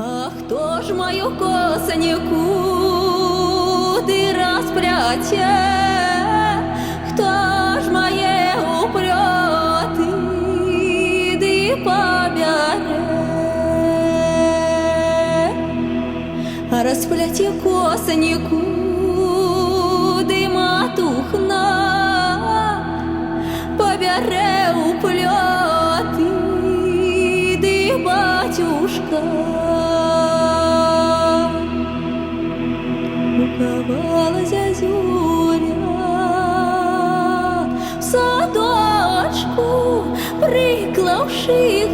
А хто ж мою косеньку ти розпряття? Хто ж має упльоти ди побяре? А розпляття косеньку ди матухна побяре упльоти ди батюшка. Укавала зязюря в садочку, приклавши